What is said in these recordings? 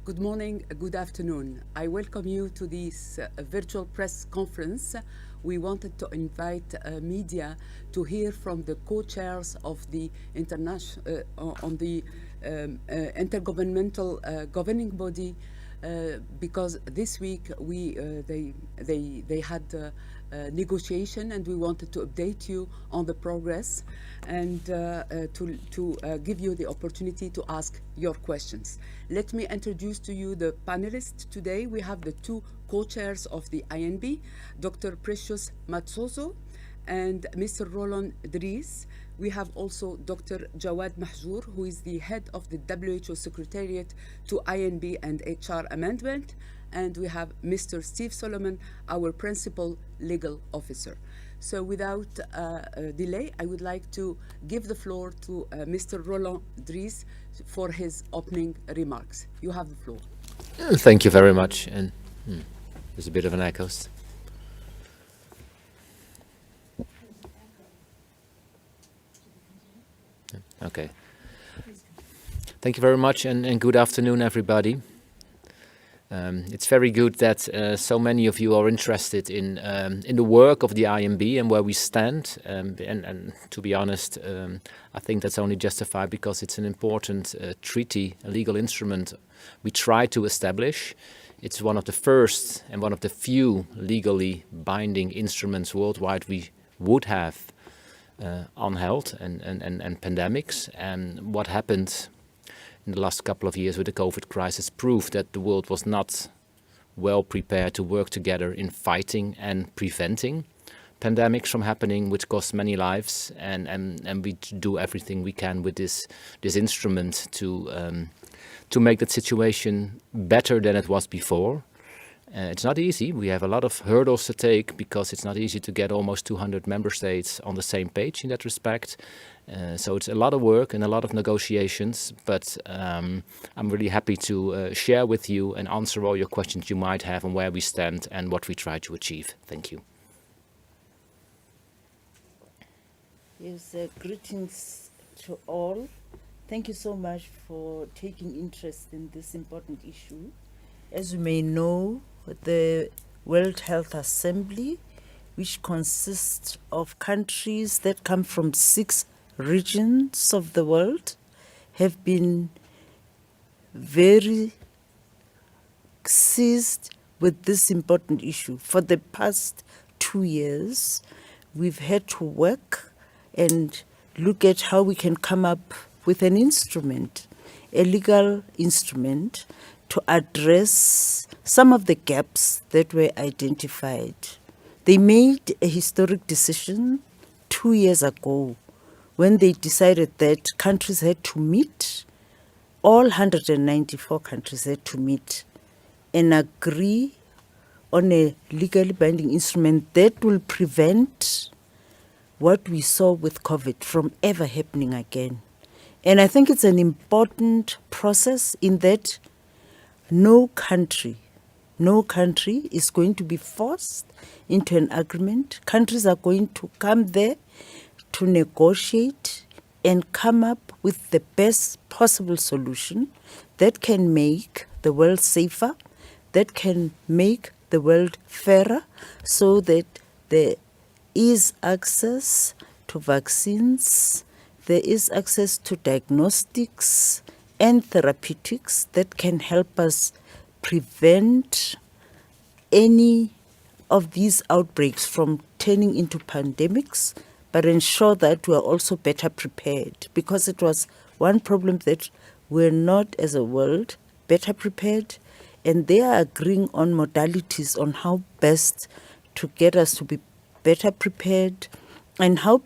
Good morning, good afternoon. I welcome you to this virtual press conference. We wanted to invite media to hear from the co-chairs of the on the intergovernmental governing body because this week they had negotiation, and we wanted to update you on the progress and to give you the opportunity to ask your questions. Let me introduce to you the panelists today. We have the two co-chairs of the INB, Dr. Precious Matsoso and Mr. Roland Dries. We have also Dr. Jawad Mahjour, who is the head of the WHO Secretariat to INB and HR Amendment. And we have Mr. Steve Solomon, our principal legal officer. So without delay, I would like to give the floor to Mr. Roland Dries for his opening remarks. You have the floor. Thank you very much. And there's a bit of an echo. Okay. Thank you very much, and good afternoon, everybody. It's very good that so many of you are interested in the work of the IMB and where we stand. And to be honest, I think that's only justified because it's an important treaty, a legal instrument we try to establish. It's one of the first and one of the few legally binding instruments worldwide we would have on health and pandemics. And what happened in the last couple of years with the COVID crisis proved that the world was not well prepared to work together in fighting and preventing pandemics from happening, which cost many lives. And we do everything we can with this instrument to make that situation better than it was before. It's not easy. We have a lot of hurdles to take because it's not easy to get almost 200 member states on the same page in that respect. So it's a lot of work and a lot of negotiations, but I'm really happy to share with you and answer all your questions you might have on where we stand and what we try to achieve. Thank you. Yes, greetings to all. Thank you so much for taking interest in this important issue. As you may know, the World Health Assembly, which consists of countries that come from 6 regions of the world, have been very seized with this important issue. For the past 2 years, we've had to work and look at how we can come up with an instrument, a legal instrument, to address some of the gaps that were identified. They made a historic decision 2 years ago when they decided that countries had to meet, all 194 countries had to meet and agree on a legally binding instrument that will prevent what we saw with COVID from ever happening again. And I think it's an important process in that no country is going to be forced into an agreement. Countries are going to come there to negotiate and come up with the best possible solution that can make the world safer, that can make the world fairer, so that there is access to vaccines, there is access to diagnostics and therapeutics that can help us prevent any of these outbreaks from turning into pandemics, but ensure that we are also better prepared, because it was one problem that we're not, as a world, better prepared, and they are agreeing on modalities on how best to get us to be better prepared, and how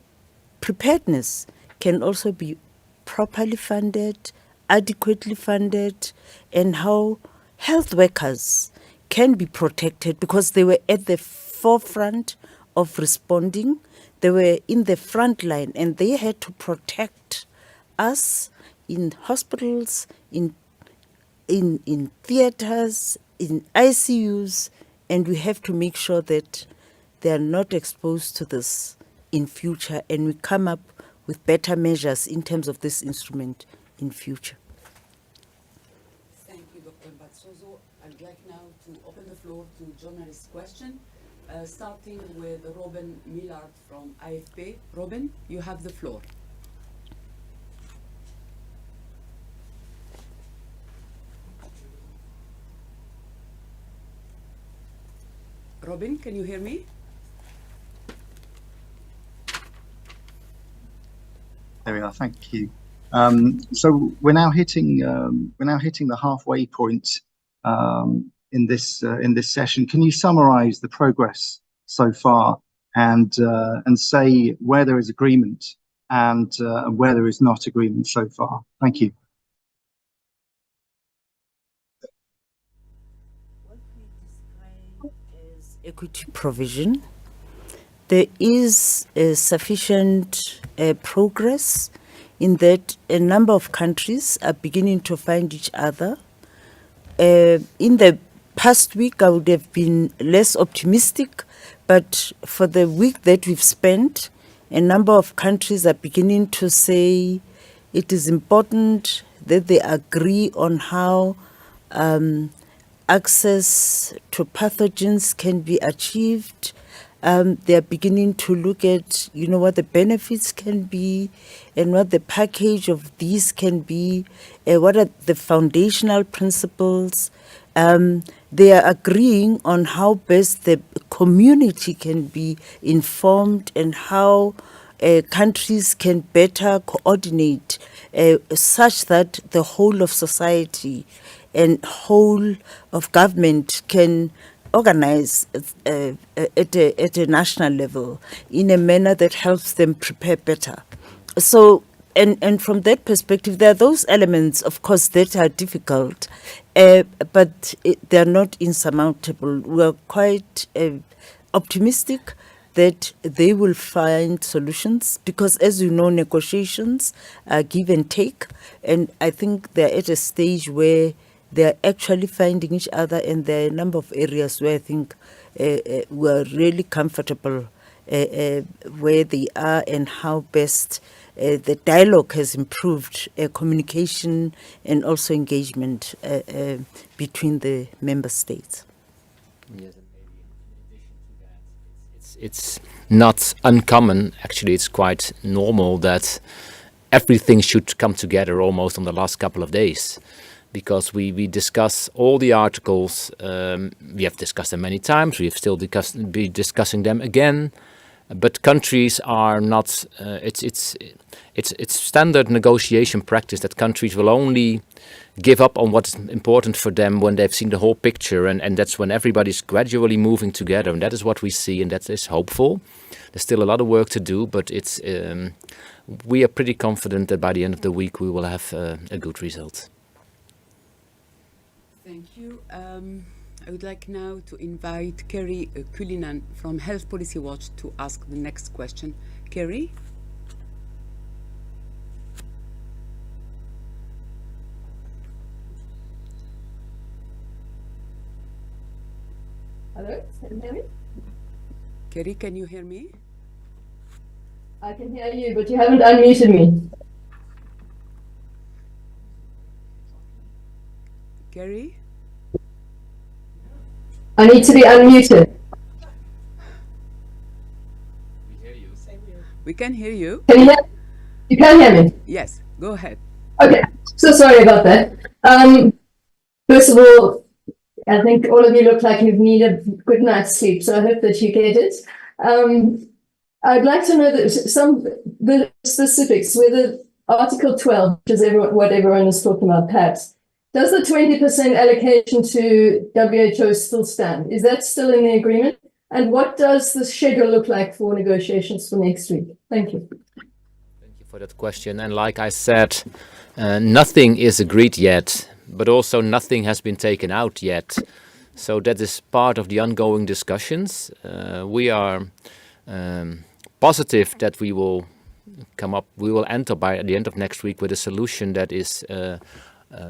preparedness can also be properly funded, adequately funded, and how health workers can be protected, because they were at the forefront of responding. They were in the front line, and they had to protect us in hospitals, in theaters, in ICUs, and we have to make sure that they are not exposed to this in future, and we come up with better measures in terms of this instrument in future. Thank you, Dr. But Sozo, I'd like now to open the floor to journalist question, starting with Robin Millard from AFP. Robin, you have the floor. Robin, can you hear me? There we are. Thank you. So we're now hitting the halfway point in this session. Can you summarise the progress so far and say where there is agreement and where there is not agreement so far? Thank you. What we describe as equity provision, there is sufficient progress in that a number of countries are beginning to find each other. In the past week, I would have been less optimistic, but for the week that we've spent, a number of countries are beginning to say it is important that they agree on how access to pathogens can be achieved. They are beginning to look at, what the benefits can be and what the package of these can be, what are the foundational principles. They are agreeing on how best the community can be informed and how countries can better coordinate such that the whole of society and whole of government can organize at a national level in a manner that helps them prepare better. So, and from that perspective, there are those elements, of course, that are difficult, but they are not insurmountable. We are quite optimistic that they will find solutions because, as you know, negotiations are give and take, and I think they're at a stage where they're actually finding each other, and there are a number of areas where I think we're really comfortable where they are and how best the dialogue has improved, communication and also engagement between the member states. Yes, and maybe in addition to that, it's not uncommon, actually it's quite normal that everything should come together almost on the last couple of days. Because we discuss all the articles, we have discussed them many times, we have still be discussing them again, but countries are not, it's standard negotiation practice that countries will only give up on what's important for them when they've seen the whole picture, and that's when everybody's gradually moving together, and that is what we see, and that is hopeful. There's still a lot of work to do, but it's we are pretty confident that by the end of the week we will have a good result. Thank you. I would like now to invite Kerry Cullinan from Health Policy Watch to ask the next question. Kerry? Hello, can you hear me? Kerry, can you hear me? I can hear you, but you haven't unmuted me. Kerry? I need to be unmuted. We can hear you. Can you hear? You can hear me? Yes, go ahead. Okay, so sorry about that. First of all, I think all of you look like you've needed a good night's sleep, so I hope that you get it. I'd like to know that the specifics, whether Article 12, which is what everyone is talking about, perhaps, does the 20% allocation to WHO still stand? Is that still in the agreement? And what does the schedule look like for negotiations for next week? Thank you. Thank you for that question. And like I said, nothing is agreed yet, but also nothing has been taken out yet. So that is part of the ongoing discussions. We are positive that we will enter by the end of next week with a solution that is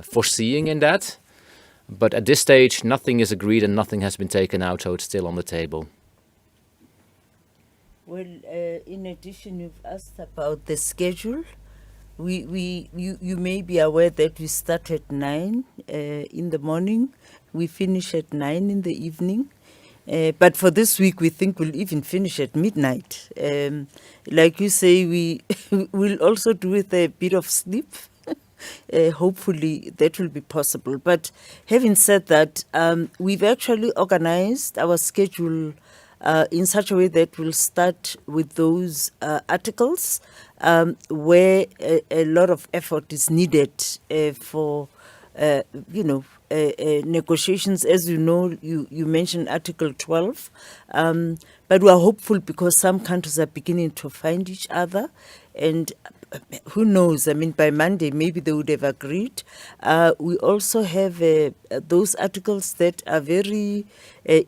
foreseeing in that, but at this stage nothing is agreed and nothing has been taken out, so it's still on the table. Well, in addition, you've asked about the schedule. You may be aware that we start at 9 in the morning, we finish at 9 in the evening. But for this week, we think we'll even finish at midnight. Like you say, we will also do with a bit of sleep. Hopefully that will be possible. But having said that, we've actually organized our schedule in such a way that we'll start with those articles where a lot of effort is needed for negotiations. As you know, you mentioned Article 12, but we are hopeful because some countries are beginning to find each other, and who knows, I mean, by Monday, maybe they would have agreed. We also have those articles that are very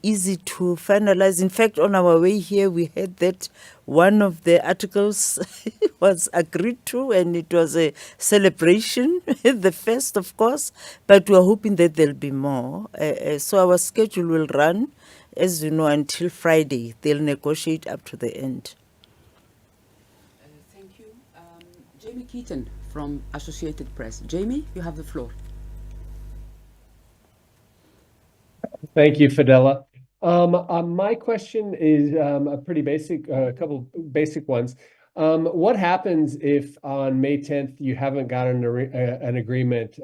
easy to finalize. In fact, on our way here, we heard that one of the articles was agreed to, and it was a celebration, the first, of course, but we're hoping that there'll be more. So our schedule will run, as you know, until Friday. They'll negotiate up to the end. Thank you. Jamie Keaton from Associated Press. Jamie, you have the floor. Thank you, Fidela. My question is a pretty basic, a couple basic ones. What happens if on May 10th you haven't got an agreement?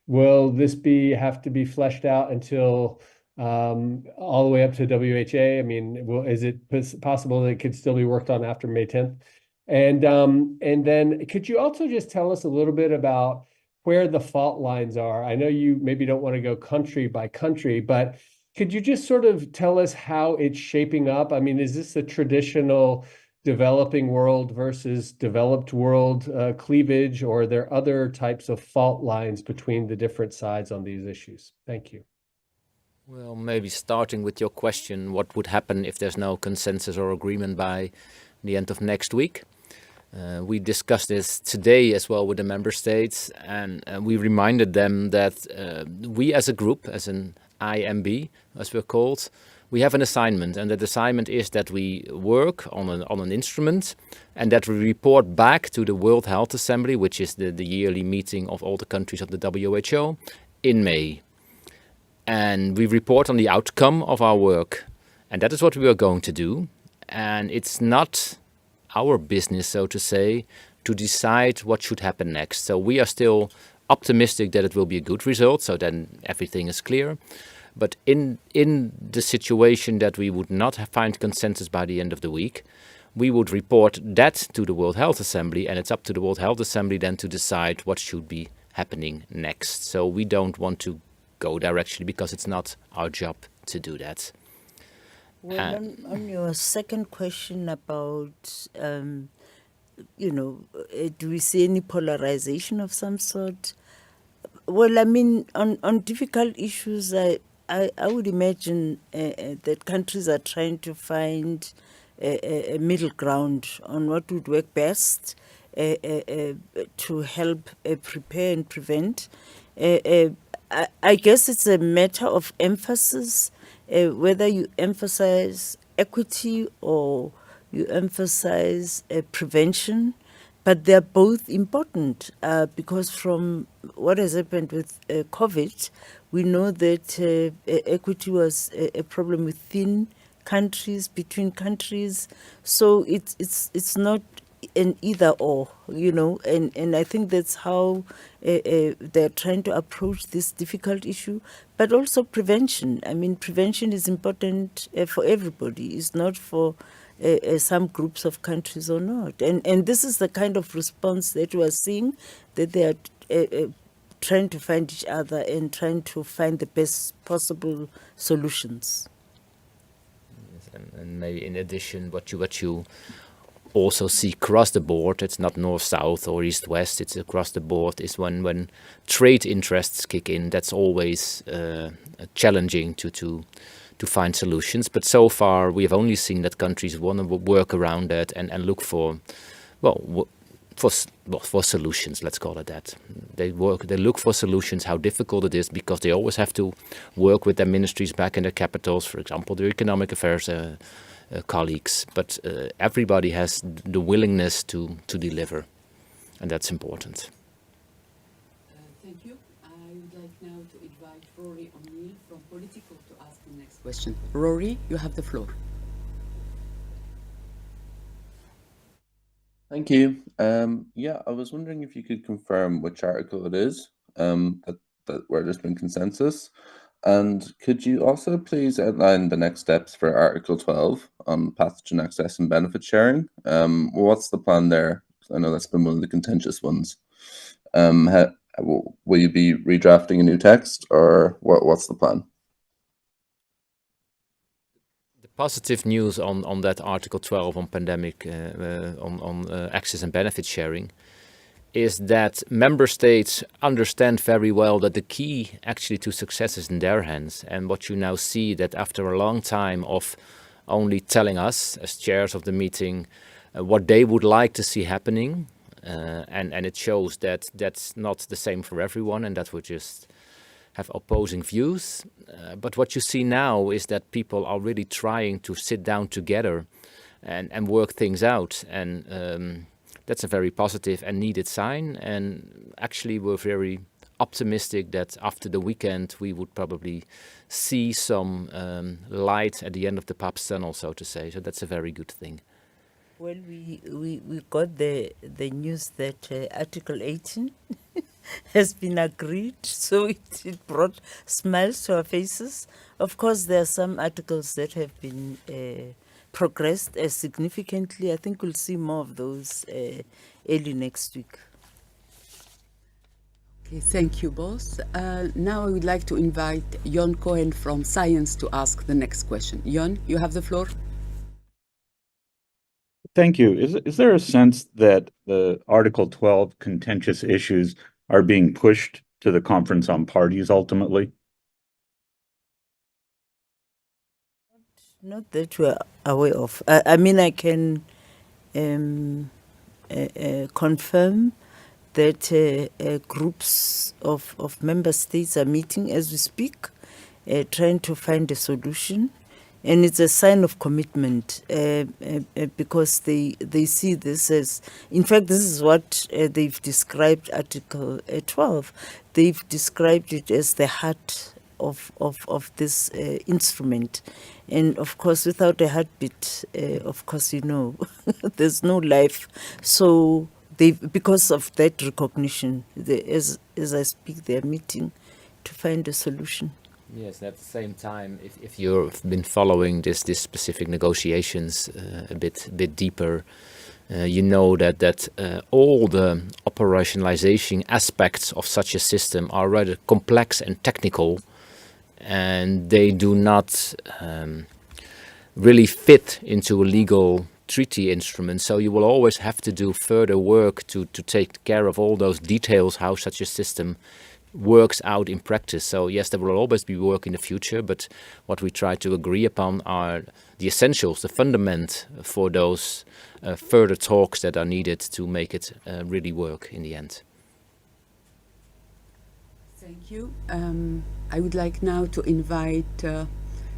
Will this have to be fleshed out until all the way up to WHA? I mean, is it possible that it could still be worked on after May 10th? And then could you also just tell us a little bit about where the fault lines are? I know you maybe don't want to go country by country, but could you just sort of tell us how it's shaping up? I mean, is this a traditional developing world versus developed world cleavage, or are there other types of fault lines between the different sides on these issues? Thank you. Well, maybe starting with your question, what would happen if there's no consensus or agreement by the end of next week? We discussed this today as well with the member states, and we reminded them that we as a group, as an IMB, as we're called, we have an assignment, and that assignment is that we work on an instrument and that we report back to the World Health Assembly, which is the yearly meeting of all the countries of the WHO, in May. And we report on the outcome of our work, and that is what we are going to do. And it's not our business, so to say, to decide what should happen next. So we are still optimistic that it will be a good result, so then everything is clear. But in the situation that we would not find consensus by the end of the week, we would report that to the World Health Assembly, and it's up to the World Health Assembly then to decide what should be happening next. So we don't want to go directly because it's not our job to do that. Well, on your second question about, do we see any polarization of some sort? Well, I mean, on difficult issues, I would imagine that countries are trying to find a middle ground on what would work best to help prepare and prevent. I guess it's a matter of emphasis. Whether you emphasize equity or you emphasize prevention, but they're both important because from what has happened with COVID, we know that equity was a problem within countries, between countries. So it's not an either or, and I think that's how they're trying to approach this difficult issue, but also prevention. I mean, prevention is important for everybody. It's not for some groups of countries or not. And this is the kind of response that we are seeing, that they are trying to find each other and trying to find the best possible solutions. And maybe in addition, what you also see across the board, it's not north-south or east-west, it's across the board, is when trade interests kick in. That's always challenging to find solutions. But so far, we have only seen that countries want to work around that and look for solutions, let's call it that. They look for solutions, how difficult it is, because they always have to work with their ministries back in their capitals, for example, their economic affairs colleagues, but everybody has the willingness to deliver. and that's important. Thank you. I would like now to invite Rory O'Neill from Political to ask the next question. Rory, you have the floor. Thank you. Yeah, I was wondering if you could confirm which article it is, that where there's been consensus. And could you also please outline the next steps for Article 12 on pathogen access and benefit sharing? What's the plan there? I know that's been one of the contentious ones. Will you be redrafting a new text, or what's the plan? Positive news on that Article 12 on pandemic, access and benefit sharing, is that member states understand very well that the key actually to success is in their hands. And what you now see, that after a long time of only telling us as chairs of the meeting what they would like to see happening, and it shows that that's not the same for everyone, and that we just have opposing views. But what you see now is that people are really trying to sit down together and work things out. And that's a very positive and needed sign. And actually, we're very optimistic that after the weekend, we would probably see some light at the end of the pub's tunnel, so to say. So that's a very good thing. Well, we got the news that Article 18 has been agreed, so it brought smiles to our faces. Of course, there are some articles that have been progressed significantly. I think we'll see more of those early next week. Okay, thank you both. Now I would like to invite Jon Cohen from Science to ask the next question. Jon, you have the floor. Thank you. Is there a sense that the Article 12 contentious issues are being pushed to the Conference on Parties ultimately? Not that we're aware of. I mean, I can confirm that groups of member states are meeting as we speak, trying to find a solution. And it's a sign of commitment because they see this as, in fact, this is what they've described Article 12. They've described it as the heart of this instrument. And of course, without a heartbeat, of course, you know, there's no life. So because of that recognition, as I speak, they're meeting to find a solution. Yes, at the same time, if you've been following this specific negotiations a bit deeper, you know that all the operationalization aspects of such a system are rather complex and technical, and they do not really fit into a legal treaty instrument. So you will always have to do further work to take care of all those details, how such a system works out in practice. So yes, there will always be work in the future, but what we try to agree upon are the essentials, the fundament for those further talks that are needed to make it really work in the end. Thank you. I would like now to invite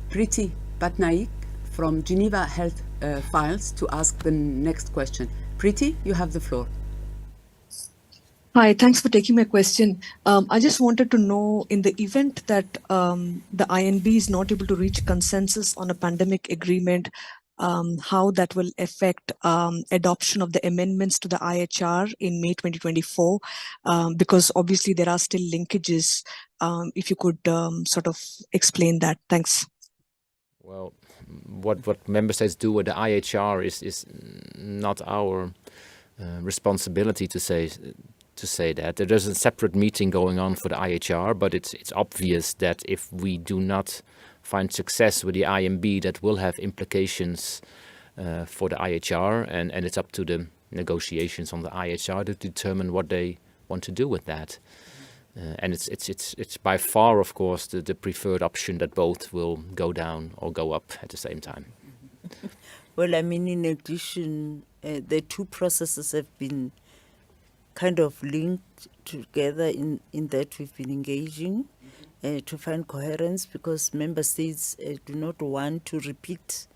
Priti Patnaik from Geneva Health Files to ask the next question. Priti, you have the floor. Hi, thanks for taking my question. I just wanted to know, in the event that the INB is not able to reach consensus on a pandemic agreement, how that will affect adoption of the amendments to the IHR in May 2024, because obviously there are still linkages. If you could sort of explain that. Thanks. Well, what member states do with the IHR is not our responsibility to say that. There's a separate meeting going on for the IHR, but it's obvious that if we do not find success with the IMB, that will have implications for the IHR, and it's up to the negotiations on the IHR to determine what they want to do with that. And it's by far, of course, the preferred option that both will go down or go up at the same time. Well, I mean, in addition, the two processes have been kind of linked together in that we've been engaging to find coherence, because member states do not want to repeat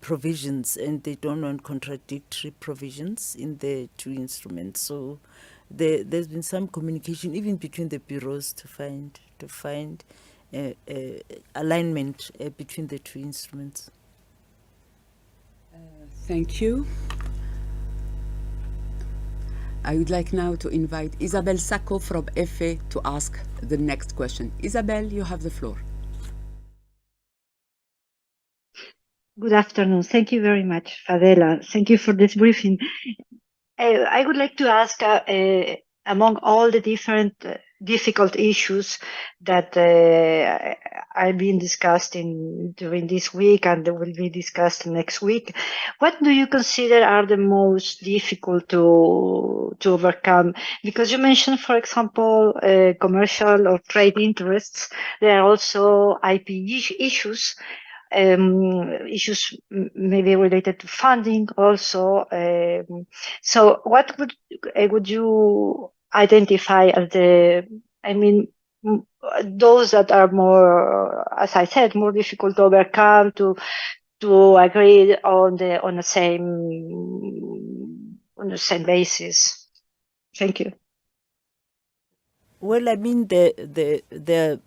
provisions, and they don't want contradictory provisions in the two instruments. So there's been some communication even between the bureaus to find alignment between the two instruments. Thank you. I would like now to invite Isabel Sacco from FA to ask the next question. Isabel, you have the floor. Good afternoon. Thank you very much, Fadela. Thank you for this briefing. I would like to ask, among all the different difficult issues that are being discussed during this week and will be discussed next week, what do you consider are the most difficult to overcome? Because you mentioned, for example, commercial or trade interests. There are also IP issues. Issues maybe related to funding also. So what would you identify as those that are more, as I said, more difficult to overcome, to agree on the same basis? Thank you. Well, the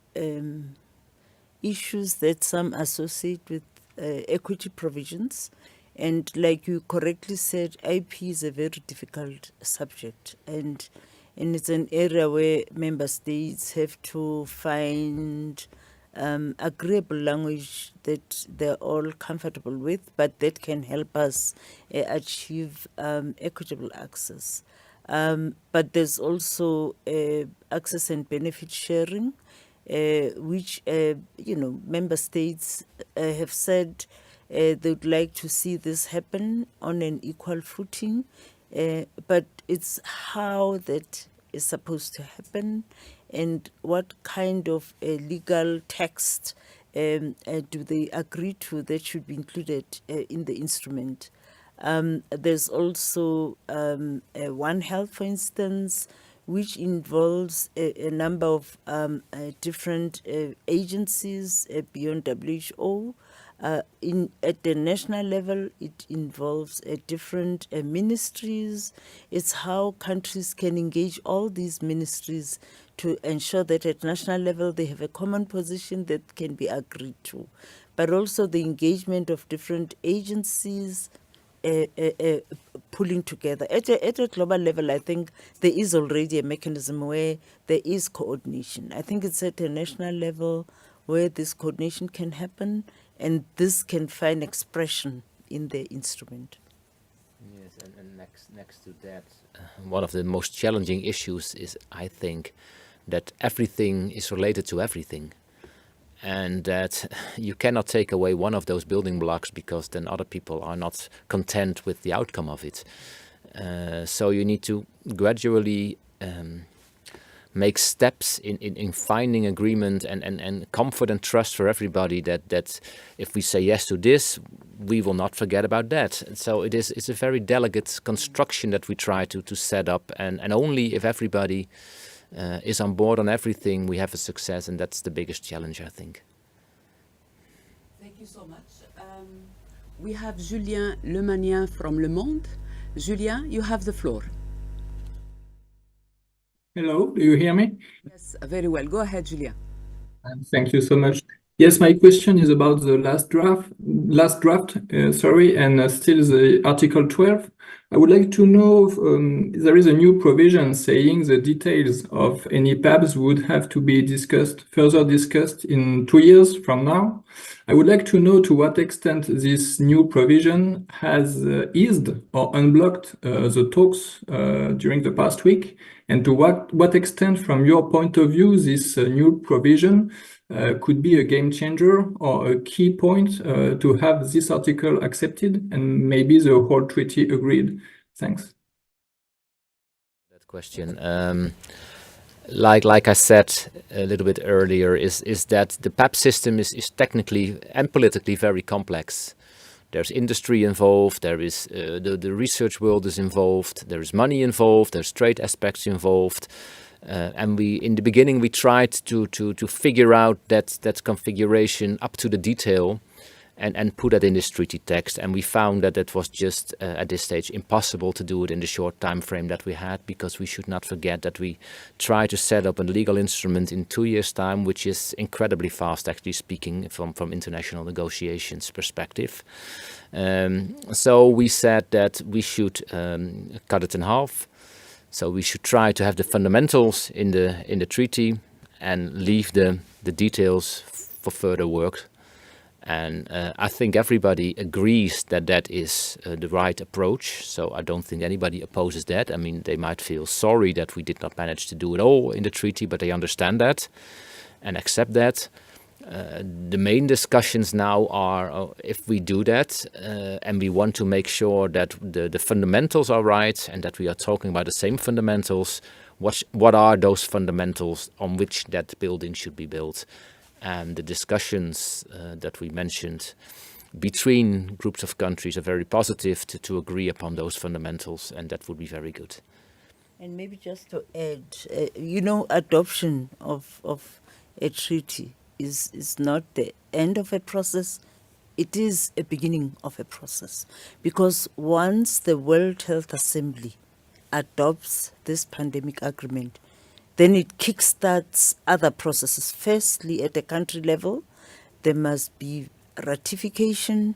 issues that some associate with equity provisions, and like you correctly said, IP is a very difficult subject, and it's an area where member states have to find agreeable language that they're all comfortable with, but that can help us achieve equitable access. But there's also access and benefit sharing, which member states have said they would like to see this happen on an equal footing, but it's how that is supposed to happen and what kind of legal text do they agree to that should be included in the instrument. There's also One Health, for instance, which involves a number of different agencies beyond WHO. At the national level, it involves different ministries. It's how countries can engage all these ministries to ensure that at national level they have a common position that can be agreed to. But also the engagement of different agencies, pulling together. At a global level, I think there is already a mechanism where there is coordination. I think it's at a national level where this coordination can happen, and this can find expression in the instrument. Yes, and next to that, one of the most challenging issues is, I think, that everything is related to everything. And that you cannot take away one of those building blocks because then other people are not content with the outcome of it. So you need to gradually make steps in finding agreement and comfort and trust for everybody that if we say yes to this, we will not forget about that. And so it's a very delicate construction that we try to set up, and only if everybody is on board on everything, we have a success, and that's the biggest challenge, I think. Thank you so much. We have Julien Lemanien from Le Monde. Julien, you have the floor. Hello, do you hear me? Yes, very well. Go ahead, Julien. Thank you so much. Yes, my question is about the last draft, and still the Article 12. I would like to know if there is a new provision saying the details of any PABs would have to be further discussed in 2 years from now. I would like to know to what extent this new provision has eased or unblocked the talks during the past week, and to what extent, from your point of view, this new provision could be a game changer or a key point to have this article accepted and maybe the whole treaty agreed. Thanks. That question, like I said a little bit earlier, is that the PAP system is technically and politically very complex. There's industry involved, there is the research world is involved, there is money involved, there's trade aspects involved. And in the beginning we tried to figure out that configuration up to the detail, and put that in this treaty text. And we found that it was just at this stage impossible to do it in the short time frame that we had, because we should not forget that we try to set up a legal instrument in 2 years' time, which is incredibly fast, actually speaking, from international negotiations perspective. So we said that we should cut it in half. So we should try to have the fundamentals in the treaty and leave the details for further work. And I think everybody agrees that that is the right approach. So I don't think anybody opposes that. I mean, they might feel sorry that we did not manage to do it all in the treaty, but they understand that and accept that. The main discussions now are if we do that and we want to make sure that the fundamentals are right and that we are talking about the same fundamentals, what are those fundamentals on which that building should be built? And the discussions that we mentioned between groups of countries are very positive to agree upon those fundamentals, and that would be very good. And maybe just to add, adoption of a treaty is not the end of a process. It is a beginning of a process, because once the World Health Assembly adopts this pandemic agreement, then it kickstarts other processes. Firstly, at the country level, there must be ratification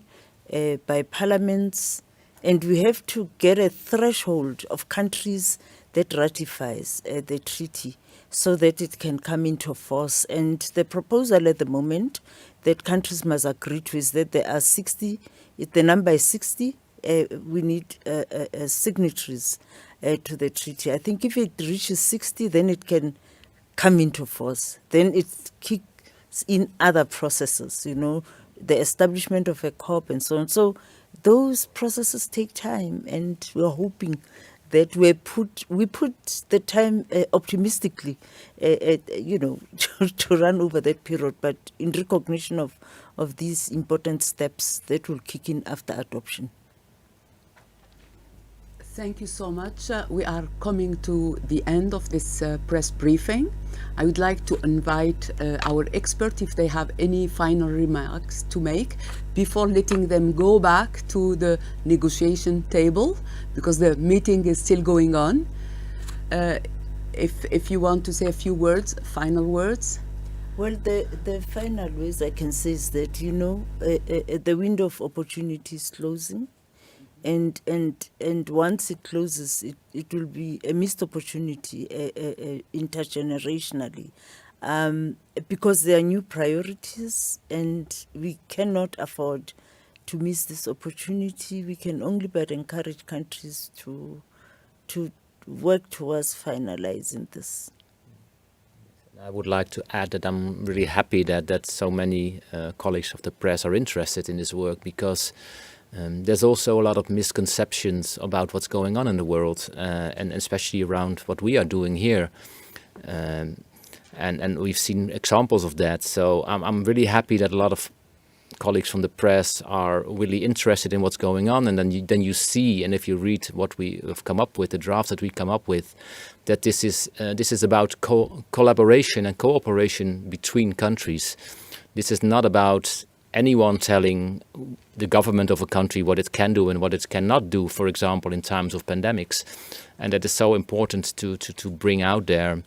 by parliaments, and we have to get a threshold of countries that ratifies the treaty so that it can come into force. And the proposal at the moment that countries must agree to is that there are 60, if the number is 60, we need signatories to the treaty. I think if it reaches 60, then it can come into force. Then it kicks in other processes, the establishment of a COP and so on. So those processes take time, and we're hoping that we put the time optimistically, to run over that period, but in recognition of these important steps that will kick in after adoption. Thank you so much. We are coming to the end of this press briefing. I would like to invite our expert if they have any final remarks to make before letting them go back to the negotiation table, because the meeting is still going on. If you want to say a few words, final words. Well, the final words I can say is that, the window of opportunity is closing. And once it closes, it will be a missed opportunity intergenerationally, because there are new priorities, and we cannot afford to miss this opportunity. We can only but encourage countries to work towards finalizing this. I would like to add that I'm really happy that so many colleagues of the press are interested in this work, because there's also a lot of misconceptions about what's going on in the world, and especially around what we are doing here. And we've seen examples of that. So I'm really happy that a lot of colleagues from the press are really interested in what's going on. And then you see, and if you read what we have come up with, the drafts that we come up with, that this is about collaboration and cooperation between countries. This is not about anyone telling the government of a country what it can do and what it cannot do, for example, in times of pandemics. And that is so important to bring out there.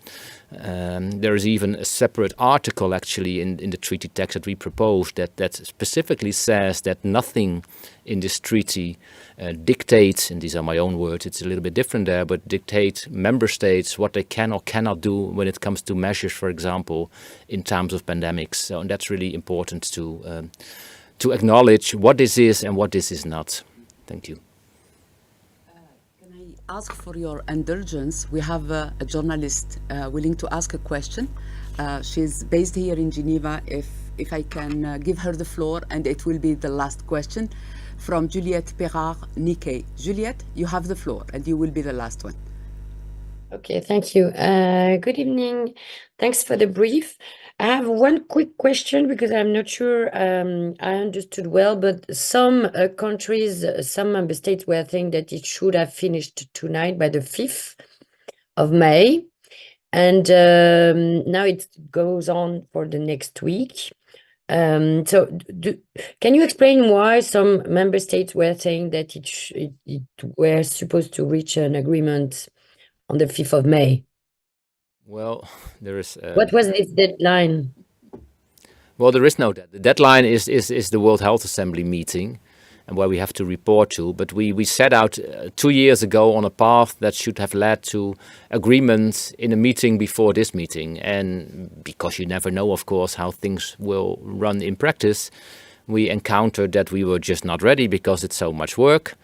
There is even a separate article actually in the treaty text that we proposed that specifically says that nothing in this treaty dictates, and these are my own words, it's a little bit different there, but dictate member states what they can or cannot do when it comes to measures, for example, in times of pandemics. So and that's really important to acknowledge what this is and what this is not. Thank you. Can I ask for your indulgence? We have a journalist willing to ask a question. She's based here in Geneva. If I can give her the floor, and it will be the last question, from Juliette Perard, Nikkei. Juliette, you have the floor, and you will be the last one. Okay, thank you. Good evening. Thanks for the brief. I have one quick question because I'm not sure I understood well, but some countries, some member states were saying that it should have finished tonight by the 5th of May. And now it goes on for the next week. So can you explain why some member states were saying that it were supposed to reach an agreement on the 5th of May? Well, there is. What was this deadline? Well, there is no deadline. The deadline is the World Health Assembly meeting, and where we have to report to. But we set out 2 years ago on a path that should have led to agreement in a meeting before this meeting. And because you never know, of course, how things will run in practice, we encountered that we were just not ready because it's so much work.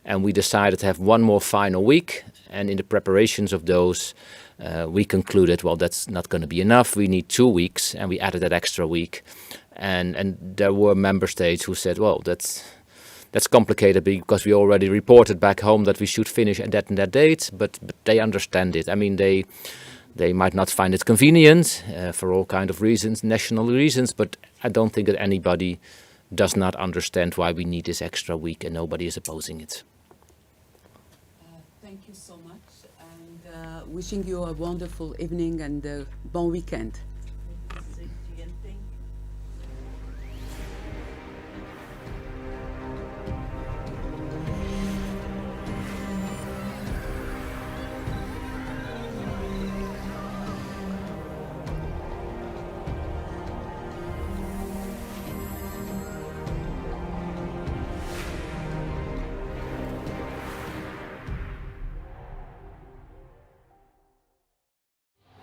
And we decided to have one more final week. And in the preparations of those, we concluded, well, that's not going to be enough. We need 2 weeks, and we added that extra week. And there were member states who said, well, that's complicated because we already reported back home that we should finish at that and that date, but they understand it. I mean, they might not find it convenient for all kind of reasons, national reasons, but I don't think that anybody does not understand why we need this extra week, and nobody is opposing it. Thank you so much, and wishing you a wonderful evening and a bon weekend.